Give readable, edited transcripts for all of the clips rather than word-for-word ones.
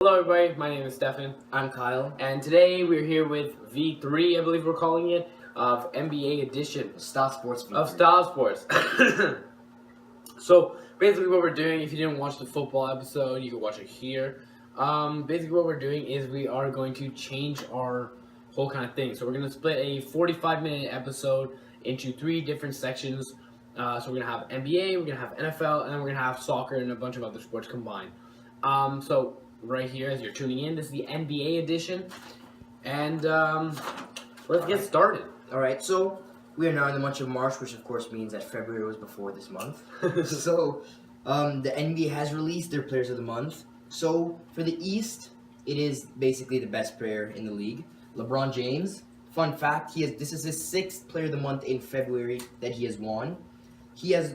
Hello everybody, my name is Stefan. I'm Kyle. And today we're here with V3, I believe we're calling it, of NBA edition. Style Sports V3. Of Style Sports. So, basically what we're doing, if you didn't watch the football episode, you can watch it here. Basically what we're doing is we are going to change our whole kind of thing. So we're going to split a 45-minute episode into 3 different sections. So we're going to have NBA, we're going to have NFL, and then we're going to have soccer and a bunch of other sports combined. So right here, as you're tuning in, this is the NBA edition, and let's get started. All right, so we are now in the month of March, which of course means that February was before this month. So the NBA has released their Players of the Month. So for the East, it is basically the best player in the league, LeBron James. Fun fact: this is his 6th Player of the Month in February that he has won. He has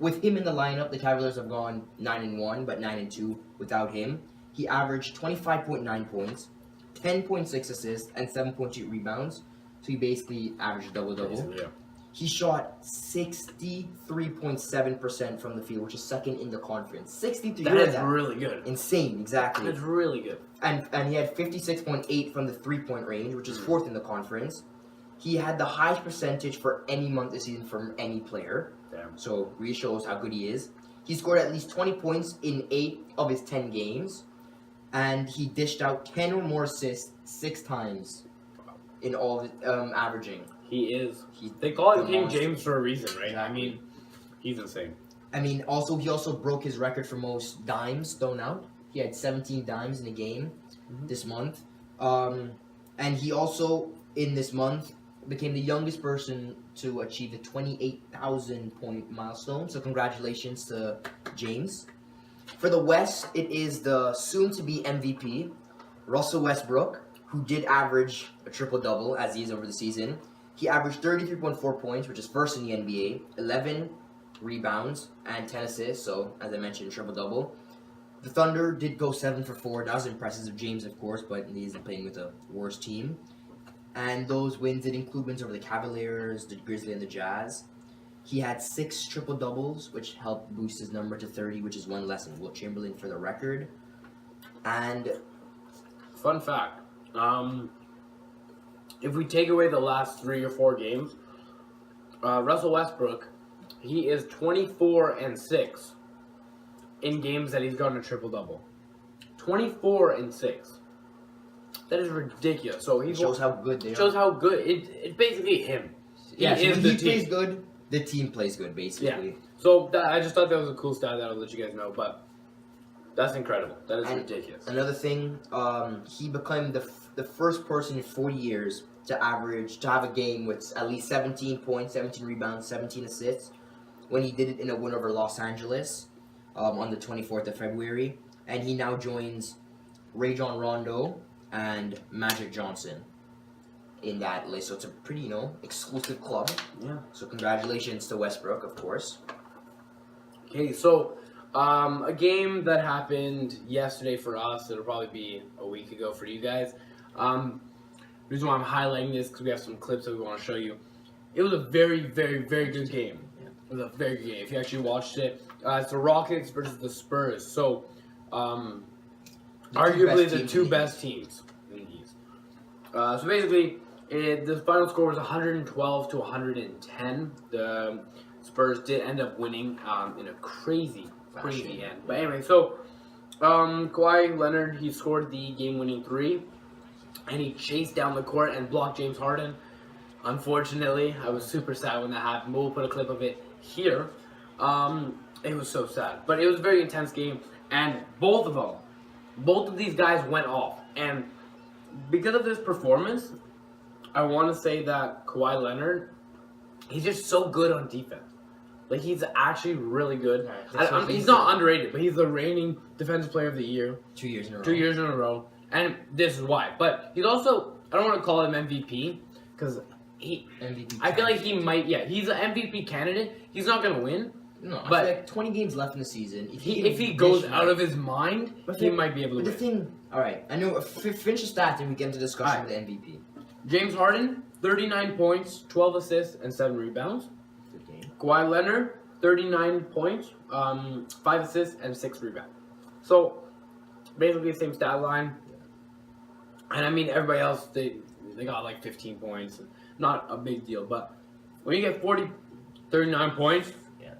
with him in the lineup, the Cavaliers have gone 9-1, but 9-2 without him. He averaged 25.9 points, 10.6 assists, and 7.2 rebounds. So he basically averaged double-double. Yeah. He shot 63.7% from the field, which is second in the conference. 63. That is really good. Insane, exactly. That's really good. And he had 56.8 from the 3-point range, which is 4th in the conference. He had the highest percentage for any month this season from any player. Damn. So really shows how good he is. He scored at least 20 points in 8 of his 10 games. And he dished out 10 or more assists 6 times in all of averaging. They call him King monster. James for a reason, right? Exactly. I mean, he's insane. He also broke his record for most dimes thrown out. He had 17 dimes in a game this month. And he also, in this month, became the youngest person to achieve the 28,000 point milestone. So congratulations to James. For the West, it is the soon-to-be MVP, Russell Westbrook, who did average a triple-double as he is over the season. He averaged 33.4 points, which is first in the NBA, 11 rebounds, and 10 assists. So, as I mentioned, triple-double. The Thunder did go 7 for 4. That was impressive of James, of course, but he isn't playing with a worse team. And those wins did include wins over the Cavaliers, the Grizzlies, and the Jazz. He had 6 triple-doubles, which helped boost his number to 30, which is 1 less than Wilt Chamberlain for the record. And Fun fact, if we take away the last 3 or 4 games, Russell Westbrook, he is 24-6 in games that he's gotten a triple-double. 24-6. That is ridiculous. So he shows how good they are. Shows how good. It's basically him. Yeah, he when the he team. plays good, the team plays good, basically. Yeah. So I just thought that was a cool stat that I'll let you guys know, but that's incredible. That is ridiculous. Another thing, he became the first person in 40 years to have a game with at least 17 points, 17 rebounds, 17 assists, when he did it in a win over Los Angeles on the 24th of February. And he now joins Rajon Rondo and Magic Johnson in that list. So it's a pretty, exclusive club. Yeah. So congratulations to Westbrook, of course. Okay, so a game that happened yesterday for us, it'll probably be a week ago for you guys. The reason why I'm highlighting this because we have some clips that we want to show you. It was a very, very, very good game. It was a very good game. If you actually watched it, it's the Rockets versus the Spurs. So, arguably the 2 best teams in the East. So basically, the final score was 112-110. The Spurs did end up winning in a crazy end. But anyway, so Kawhi Leonard, he scored the game-winning 3, and he chased down the court and blocked James Harden. Unfortunately, I was super sad when that happened. But we'll put a clip of it here. It was so sad, but it was a very intense game, and both of these guys went off. And because of this performance, I want to say that Kawhi Leonard, he's just so good on defense. Like, he's actually really good. He's not underrated, but he's the reigning Defensive Player of the Year. 2 years in a row. 2 years in a row. And this is why. But he's also, I don't want to call him MVP, because I feel like he might, he's an MVP candidate. He's not going to win. No, but I feel like 20 games left in the season. If he goes out of his mind, he might be able to win. Alright, I know, finish the stats and we get into discussion with the MVP. James Harden, 39 points, 12 assists, and 7 rebounds. Good game. Kawhi Leonard, 39 points, 5 assists, and 6 rebounds. So, basically the same stat line. And I mean, everybody else, they got like 15 points. Not a big deal. But when you get 39 points, Yeah.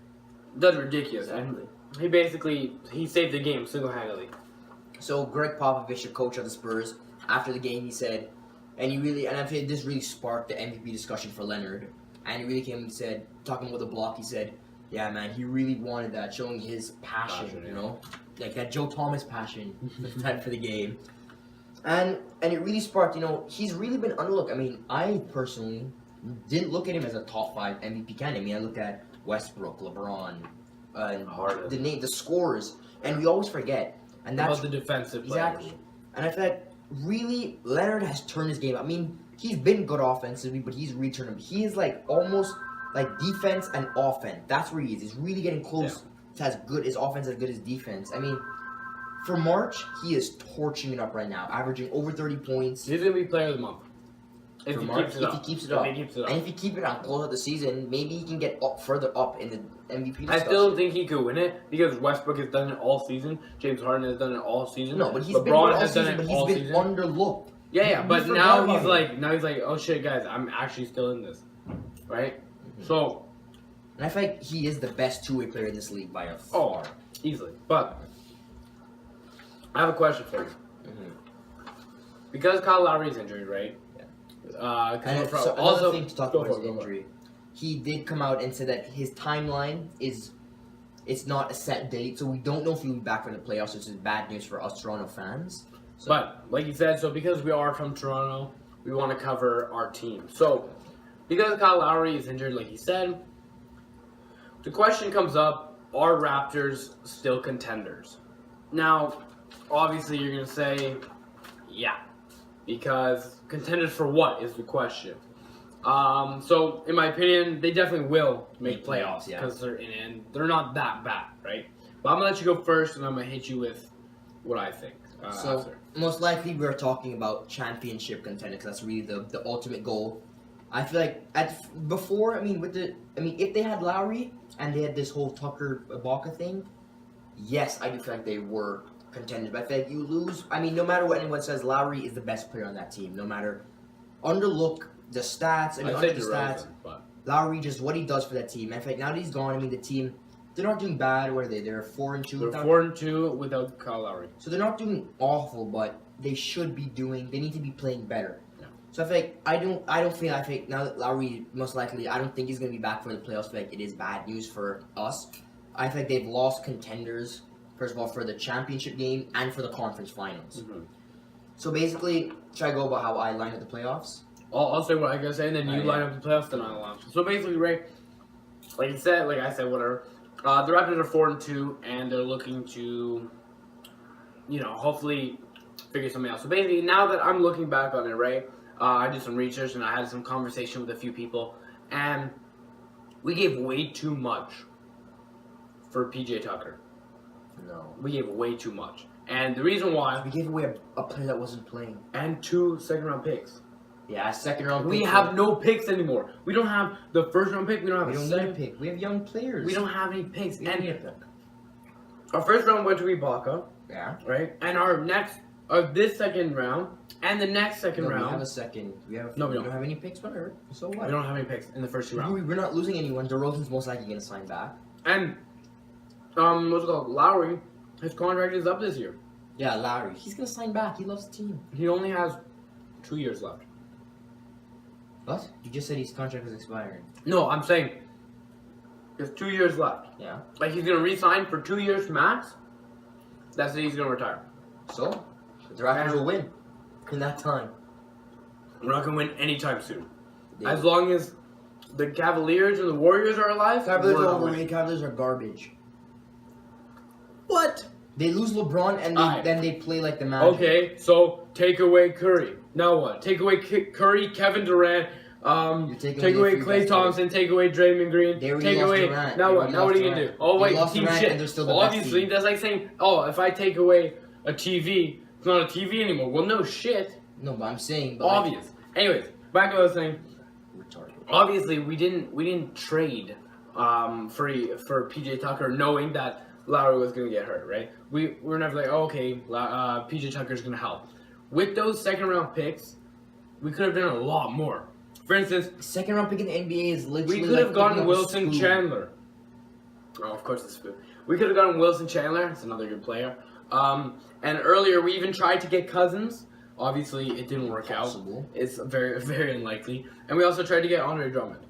that's ridiculous. Exactly. And he saved the game single-handedly. So Greg Popovich, the coach of the Spurs, after the game, he said, and I think this really sparked the MVP discussion for Leonard. And he really came and said, talking about the block, he said, yeah, man, he really wanted that, showing his passion, you know? Like that Joe Thomas passion for the game. And it really sparked, you know, he's really been underlooked. I mean, I personally didn't look at him as a top 5 MVP candidate. I mean, I looked at Westbrook, LeBron, the scorers, and we always forget. And that's about the defensive exactly. players. And I feel like really Leonard has turned his game. I mean, he's been good offensively, but he's returned him. He is like almost like defense and offense. That's where he is. He's really getting close to as good as offense as good as defense. I mean, for March, he is torching it up right now, averaging over 30 points. He's gonna be player of the month. If he keeps it up. And if he keeps it up, close out the season, maybe he can get further up in the MVP discussion. I still don't think he could win it because Westbrook has done it all season. James Harden has done it all season. No, but he's been LeBron all has season, done it but he's all been season. underlooked. Yeah, We but forgot now about he's like, oh shit, guys, I'm actually still in this, right? So, and I feel like he is the best two-way player in this league by a far. Easily. But I have a question for you. Because Kyle Lowry is injured, right? And so another thing to talk about his injury. He did come out and said that his timeline it's not a set date, so we don't know if he'll be back for the playoffs, which is bad news for us Toronto fans. So, but like you said, so because we are from Toronto, we want to cover our team. So because Kyle Lowry is injured, like he said, the question comes up: are Raptors still contenders? Now, obviously, you're gonna say, yeah, because contenders for what is the question. So in my opinion, they definitely will make playoffs because they're in and they're not that bad, right? But I'm gonna let you go first, and I'm gonna hit you with what I think. After. Most likely we're talking about championship contenders. That's really the ultimate goal. I feel like if they had Lowry and they had this whole Tucker Ibaka thing, yes, I do feel like they were contenders. But I feel like you lose. I mean, no matter what anyone says, Lowry is the best player on that team. No matter underlook the stats. Under the stats, Lowry just what he does for that team. And I feel like now that he's gone, I mean the team. They're not doing bad. What are they? They're 4-2. They're 4-2 without Kyle Lowry. So they're not doing awful, but they should be doing. They need to be playing better. Yeah. So I feel like I think now that Lowry most likely, I don't think he's gonna be back for the playoffs. I feel like it is bad news for us. I think they've lost contenders. First of all, for the championship game and for the conference finals. So basically, should I go about how I line up the playoffs? I'll say what I gotta say, and then you line up the playoffs, then I'll launch. So basically, Ray, like I said, whatever. The Raptors are 4-2, and they're looking to, hopefully figure something out. So basically, now that I'm looking back on it, right, I did some research and I had some conversation with a few people, and we gave way too much for PJ Tucker. No. We gave way too much. And the reason why... We gave away a player that wasn't playing. And 2 second-round picks. Yeah, second-round We picks. have no picks anymore. We don't have the first-round pick. We don't have We a don't second need a pick. We have young players. We don't have any picks. We don't need a pick. Our first round went to Ibaka. Yeah. Right? And our next... this second round and the next second round... we have a second. We don't have any picks, whatever. So what? We don't have any picks in the first 2 rounds. We're not losing anyone. DeRozan's most likely going to sign back. And, what's it called? Lowry, his contract is up this year. Yeah, Lowry. He's going to sign back. He loves the team. He only has 2 years left. What? You just said his contract is expiring. No, I'm saying he has 2 years left. Yeah. Like, he's going to re-sign for 2 years max. That's it, he's going to retire. So, the Raptors will win in that time. We're not going to win anytime soon. As long as the Cavaliers and the Warriors are alive, Cavaliers are overrated. Cavaliers are garbage. What? They lose LeBron and then they play like the Magic. Okay, so take away Curry. Now what? Take away Curry, Kevin Durant, take away Klay Thompson, take away Draymond Green, take away... Durant. Now what? Now what are you going to do? Oh wait, team Durant shit. And they're still the Obviously, best team. that's like saying, oh, if I take away a TV, it's not a TV anymore. Well, no shit. No, but I'm saying... But Obvious. Anyways, back to what I was saying. Retarded. Obviously, we didn't trade for PJ Tucker, knowing that Lowry was going to get hurt, right? We were never like, oh, okay, PJ Tucker's going to help. With those second round picks, we could have done a lot more. For instance, second round pick in the NBA is literally. We could have gotten Wilson Chandler. Oh, of course, it's food. We could have gotten Wilson Chandler. It's another good player. And earlier, we even tried to get Cousins. Obviously, it didn't work out. It's very, very unlikely. And we also tried to get Andre Drummond.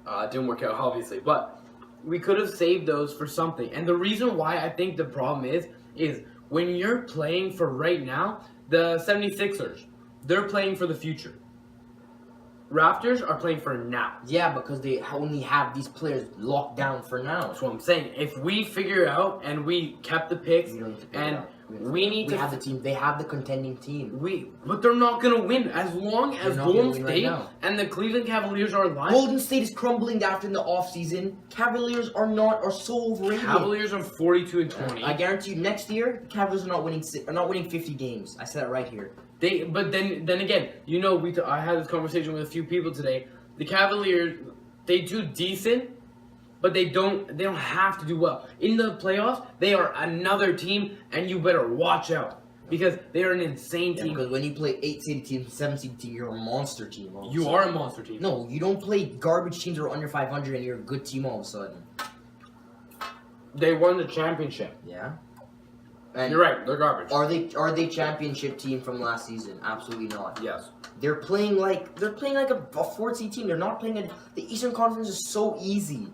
It didn't work out, obviously. But we could have saved those for something. And the reason why I think the problem is when you're playing for right now, the 76ers, they're playing for the future. Raptors are playing for now. Yeah, because they only have these players locked down for now. That's what I'm saying. If we figure it out and we kept the picks and we need to have the team. They have the contending team. But they're not gonna win as long as Golden State and the Cleveland Cavaliers are alive. Golden State is crumbling after the offseason. Cavaliers are so overrated. Cavaliers are 42-20. I guarantee you, next year the Cavaliers are not winning 50 games. I said that right here. But then again, I had this conversation with a few people today. The Cavaliers, they do decent, but they don't have to do well. In the playoffs, they are another team, and you better watch out. Because they are an insane team. Because when you play 8-seed team, 7-seed team, you're a monster team. You are a monster team. No, you don't play garbage teams that are under 500 and you're a good team all of a sudden. They won the championship. Yeah. And you're right, they're garbage. Are they championship team from last season? Absolutely not. Yes. They're playing like a 4-seed team. They're not playing the Eastern Conference is so easy.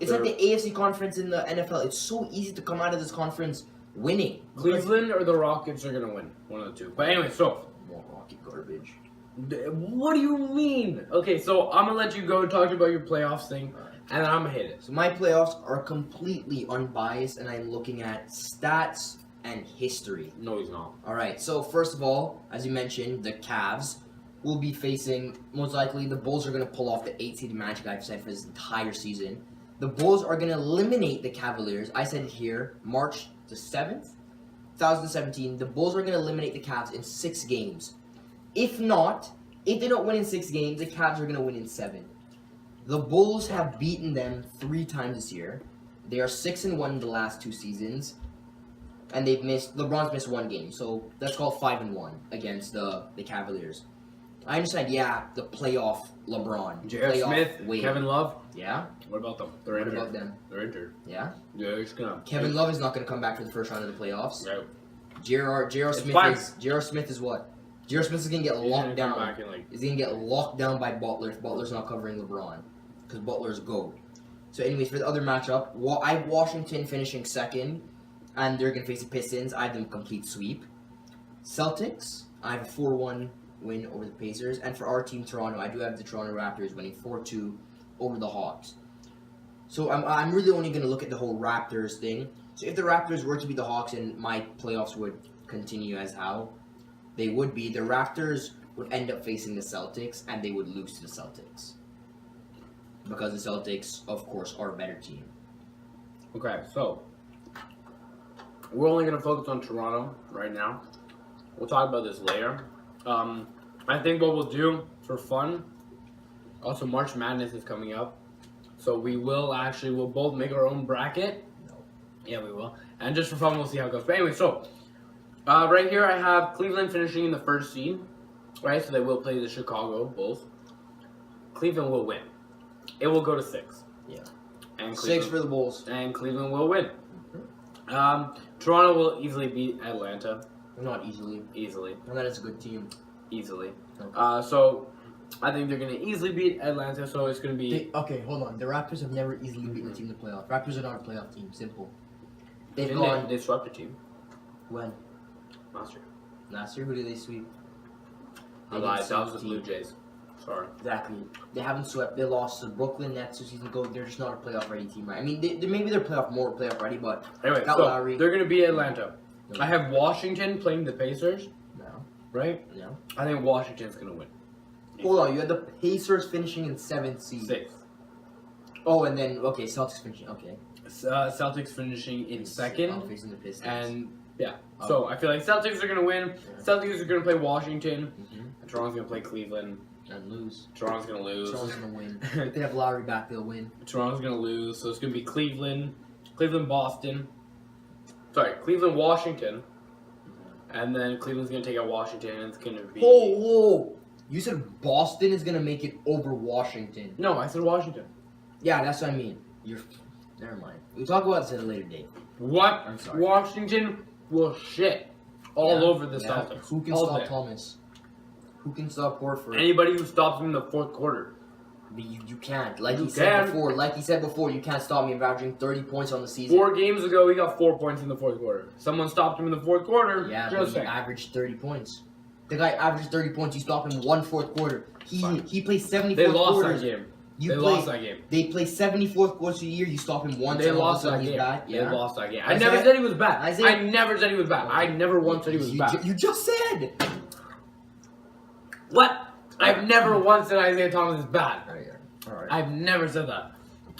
It's like the AFC conference in the NFL. It's so easy to come out of this conference winning. Cleveland or the Rockets are gonna win. One of the two. But anyway, so more Rocket garbage. What do you mean? Okay, so I'm gonna let you go talk about your playoffs thing, and then I'm gonna hit it. So my playoffs are completely unbiased, and I'm looking at stats and history. No, he's not. All right. So first of all, as you mentioned, the Cavs will be facing most likely the Bulls are gonna pull off the 8-seed Magic I've said for this entire season. The Bulls are gonna eliminate the Cavaliers. I said it here, March the 7th, 2017. The Bulls are gonna eliminate the Cavs in 6 games. If they don't win in 6 games, the Cavs are gonna win in 7. The Bulls have beaten them 3 times this year. They are 6-1 in the last 2 seasons. And LeBron's missed 1 game, so that's called 5-1 against the Cavaliers. I understand, the playoff LeBron. J.R. Smith, Wade. Kevin Love. Yeah? What about them? They're injured. What about them? They're injured. Yeah? Yeah, he's gonna. Kevin Love is not going to come back for the first round of the playoffs. No. J.R. Smith is what? J.R. Smith is going to get locked down. He's going to get locked down by Butler if Butler's not covering LeBron. Because Butler's GOAT. So anyways, for the other matchup, I have Washington finishing second. And they're going to face the Pistons. I have them complete sweep. Celtics, I have a 4-1 win over the Pacers. And for our team, Toronto, I do have the Toronto Raptors winning 4-2 over the Hawks. So I'm really only going to look at the whole Raptors thing. So if the Raptors were to be the Hawks and my playoffs would continue as how they would be, the Raptors would end up facing the Celtics and they would lose to the Celtics. Because the Celtics, of course, are a better team. Okay, so we're only going to focus on Toronto right now. We'll talk about this later. I think what we'll do for fun, also March Madness is coming up. So we'll both make our own bracket. No. Yeah, we will. And just for fun, we'll see how it goes. But anyway, so right here I have Cleveland finishing in the 1st seed. Right, so they will play the Chicago Bulls. Cleveland will win. It will go to 6. Yeah. And 6 for the Bulls. And Cleveland will win. Toronto will easily beat Atlanta. Not easily. Easily. Atlanta's a good team. Easily. Okay. So I think they're going to easily beat Atlanta, so it's going to be... Okay, hold on. The Raptors have never easily beaten a team in the playoff. Raptors are not a playoff team. Simple. They swept a team. When? Last year. Last year? Who did they sweep? I lied. That was the Blue Jays. Sorry. Exactly. They haven't swept. They lost to Brooklyn Nets 2 seasons ago. They're just not a playoff-ready team, right? I mean, maybe they're playoff-ready, but... Anyway, so they're going to beat Atlanta. No. I have Washington playing the Pacers. No. Right? No. I think Washington's going to win. Hold on. You had the Pacers finishing in 7th seed. 6th. Oh, and then, okay, Celtics finishing. Okay. Celtics finishing in 2nd. Facing the Pistons. And, yeah. Oh. So, I feel like Celtics are going to win. Yeah. Celtics are going to play Washington. And Toronto's going to play Cleveland. And lose. Toronto's going to lose. Toronto's going to win. If they have Lowry back, they'll win. Toronto's going to lose. So, it's going to be Cleveland, Boston, Cleveland, Washington, and then Cleveland's gonna take out Washington, and it's gonna be. Whoa! You said Boston is gonna make it over Washington. No, I said Washington. Yeah, that's what I mean. Never mind. We'll talk about this at a later date. What? I'm sorry. Washington will shit all over the Celtics. Who can all stop day. Thomas? Who can stop Horford? Anybody who stops him in the fourth quarter. But you can't. Like You he said can. before. Like he said before, you can't stop me averaging 30 points on the season. 4 games ago, he got 4 points in the fourth quarter. Someone stopped him in the fourth quarter. Yeah, but just he saying. averaged 30 points. The guy averaged 30 points. You stop him one fourth quarter. Fine. He plays 74 They lost quarters. that game. You They play, lost that game. They play 74th quarters a year. You stop him once. They and all of a lost sudden that he's game. back. They Yeah. lost that game. I Isaiah- never said he was bad. Isaiah- I never said he was bad. I never once said he was bad. You just said. What? I've never once said Isaiah Thomas is bad. All right. I've never said that.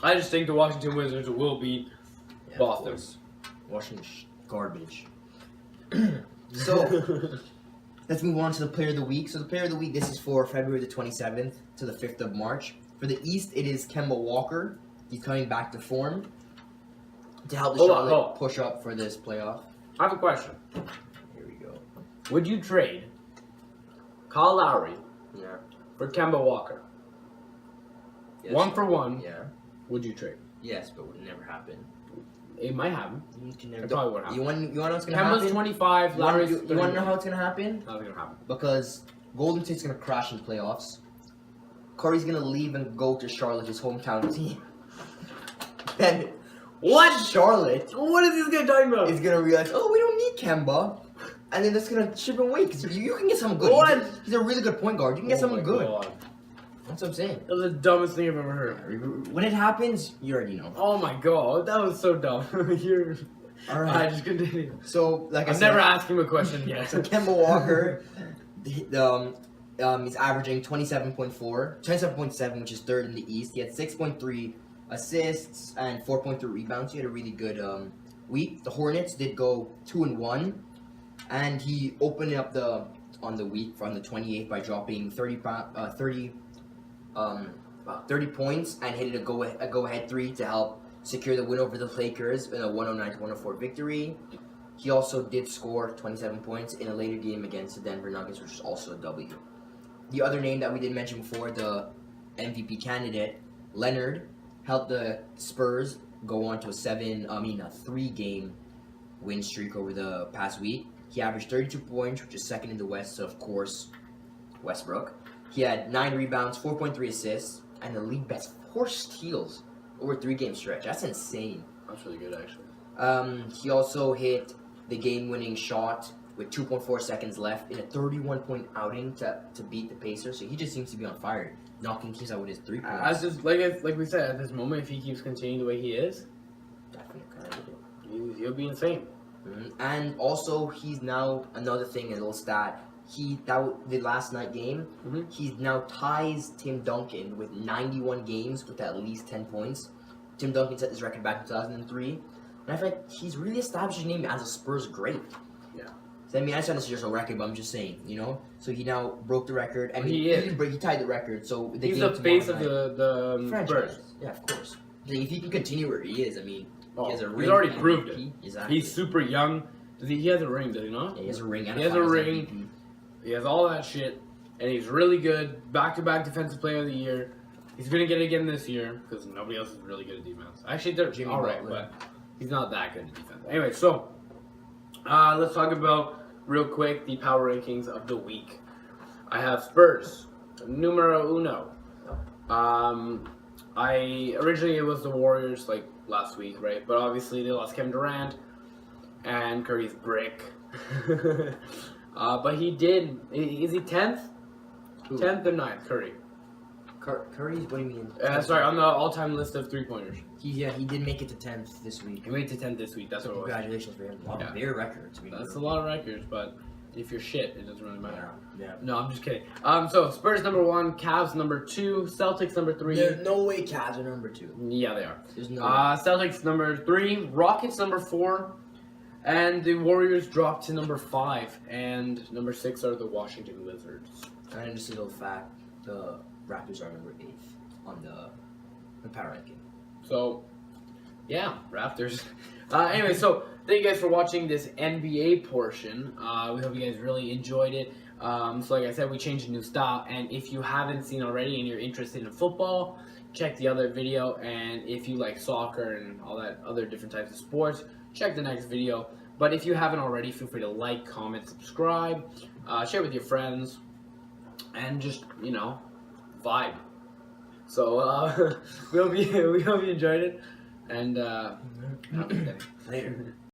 I just think the Washington Wizards will beat Yeah, of Boston. course. Washington garbage. So let's move on to the player of the week. So the player of the week, this is for February the 27th to the 5th of March. For the East, it is Kemba Walker. He's coming back to form to help the Hold on, Charlotte hold on. push up for this playoff. I have a question. Here we go. Would you trade Kyle Lowry Yeah. for Kemba Walker? Yes. 1-for-1. Yeah. Would you trade? Yes, but it would never happen. It might happen. You can It never. probably won't happen. You want to know what's gonna Kemba's happen? 25. Lowry's You want to know how it's gonna happen? Nothing's gonna happen. Because Golden State's gonna crash in the playoffs. Curry's gonna leave and go to Charlotte, his hometown team. Then What? Charlotte What is this guy talking about? is gonna realize, oh, we don't need Kemba, and then that's gonna ship him away because you can get someone good. What? He's a really good point guard. You can get Oh someone my good. God. That's what I'm saying. That was the dumbest thing I've ever heard. When it happens, you already know. Oh my god, that was so dumb. You're. All I right. just continue. So, like I I'm said, never asking him a question yet. so Kemba Walker, he's averaging 27.7, which is third in the East. He had 6.3 assists and 4.3 rebounds. He had a really good week. The Hornets did go 2-1, and he opened up on the week from the 28th by dropping 30 points and hitting a go-ahead 3 to help secure the win over the Lakers in a 109-104 victory. He also did score 27 points in a later game against the Denver Nuggets, which was also a W. The other name that we didn't mention before, the MVP candidate, Leonard, helped the Spurs go on to a 3-game win streak over the past week. He averaged 32 points, which is second in the West, so of course, Westbrook. He had 9 rebounds, 4.3 assists, and the league best 4 steals over a 3-game stretch. That's insane. That's really good, actually. He also hit the game-winning shot with 2.4 seconds left in a 31-point outing to beat the Pacers. So he just seems to be on fire, knocking teams out with his 3 points. As just like we said, at this moment, if he keeps continuing the way he is, Definitely. he'll be insane. And also, he's now another thing, a little stat. The last night game, Mhm. he now ties Tim Duncan with 91 games with at least 10 points. Tim Duncan set this record back in 2003. And I feel like he's really established his name as a Spurs great. Yeah. So, I mean, I said this is just a record, but I'm just saying, you know? So he now broke the record. I Well, mean, he is. he tied the record. So the He's game the face of tomorrow night- the franchise. Spurs. Yeah, of course. So if he can continue where he is, I mean, Oh, he has a he's ring. already and proved MVP. it. Exactly. He's super young. He has a ring, does he not? Yeah, he has a ring and He has a finals ring. MVP. He has all that shit, and he's really good. Back-to-back Defensive Player of the Year. He's gonna get it again this year because nobody else is really good at defense. Actually, they're Jimmy all right, Butler. but he's not that good at defense. Anyway, so let's talk about real quick the power rankings of the week. I have Spurs, numero uno. Originally it was the Warriors like last week, right? But obviously they lost Kevin Durant and Curry's brick. But he did. Is he 10th? Who? 10th or 9th, Curry. Curry's, what do you mean? Sorry, on the all-time list of three-pointers. He did make it to 10th this week. He made it to 10th this week. That's what it was. Congratulations for him. Wow, Yeah. their records. That's a lot of records, but if you're shit, it doesn't really matter. Yeah. No, I'm just kidding. So Spurs number 1, Cavs number 2, Celtics number 3. There's no way Cavs are number 2. Yeah, they are. There's no Celtics number 3, Rockets number 4, and the Warriors dropped to number 5, and number 6 are the Washington Wizards. way. And just a little fact, the Raptors are number 8th on the power ranking. So Yeah, Raptors. Anyway, so thank you guys for watching this NBA portion. We hope you guys really enjoyed it. So like I said, we changed a new style, and if you haven't seen already and you're interested in football, check the other video. And if you like soccer and all that other different types of sports, check the next video. But if you haven't already, feel free to like, comment, subscribe, share with your friends, and just, you know, vibe. So we hope you enjoyed it, and Later.